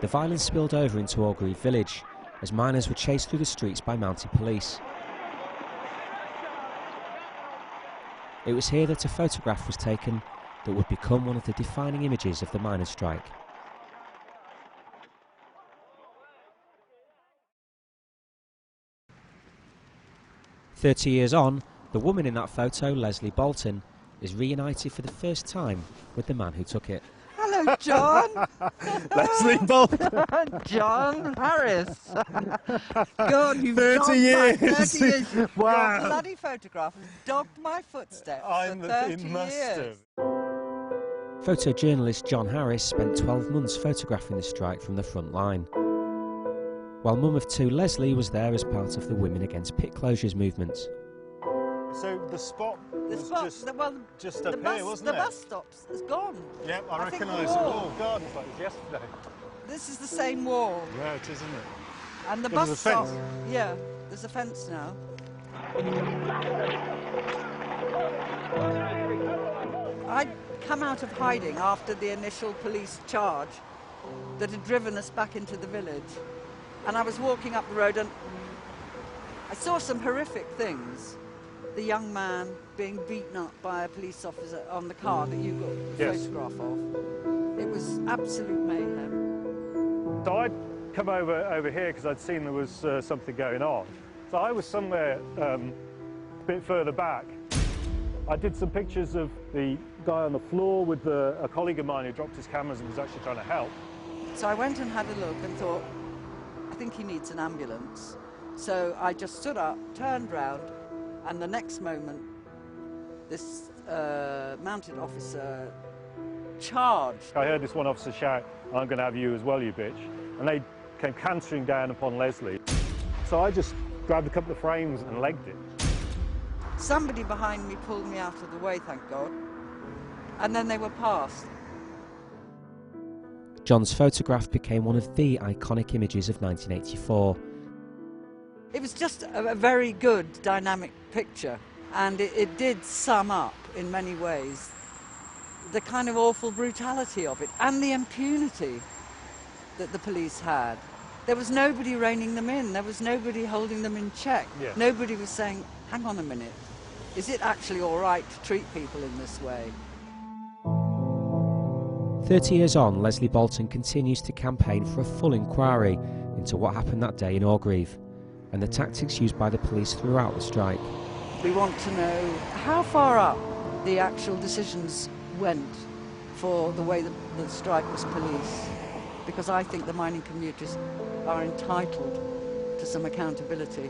The violence spilled over into Orgreave village as miners were chased through the streets by mounted police. It was here that a photograph was taken that would become one of the defining images of the miners' strike. "30 years on, the woman in that photo, Leslie Bolton, is reunited for the first time with the man who took it. Hello, John. Leslie Bolton. John Harris. God, you've 30 gone years. back 30 years. Wow. Your bloody photograph has dogged my footsteps for 30 It must years. have. Photojournalist John Harris spent 12 months photographing the strike from the front line, while mum of two Leslie was there as part of the Women Against Pit Closures movement. So the spot was just up here, wasn't it? The bus stops is gone. Yep, I think recognise the it. wall. Oh God, it's like it was yesterday. This is the same wall. Yeah, it is, isn't it? And the There's bus a fence. stop. Yeah, there's a fence now. I'd come out of hiding after the initial police charge that had driven us back into the village. And I was walking up the road and I saw some horrific things. The young man being beaten up by a police officer on the car that you got a Yes. photograph of. It was absolute mayhem. So I'd come over here because I'd seen there was something going on. So I was somewhere a bit further back. I did some pictures of the guy on the floor with a colleague of mine who dropped his cameras and was actually trying to help. So I went and had a look and thought, I think he needs an ambulance. So I just stood up, turned round, and the next moment, this mounted officer charged. I heard this one officer shout, "I'm going to have you as well, you bitch." And they came cantering down upon Leslie. So I just grabbed a couple of frames and legged it. Somebody behind me pulled me out of the way, thank God. And then they were past. John's photograph became one of the iconic images of 1984. It was just a very good dynamic picture, and it did sum up in many ways the kind of awful brutality of it and the impunity that the police had. There was nobody reining them in, there was nobody holding them in check. Yeah. Nobody was saying, hang on a minute, is it actually all right to treat people in this way? 30 years on, Leslie Bolton continues to campaign for a full inquiry into what happened that day in Orgreave and the tactics used by the police throughout the strike. We want to know how far up the actual decisions went for the way that the strike was policed, because I think the mining communities are entitled to some accountability.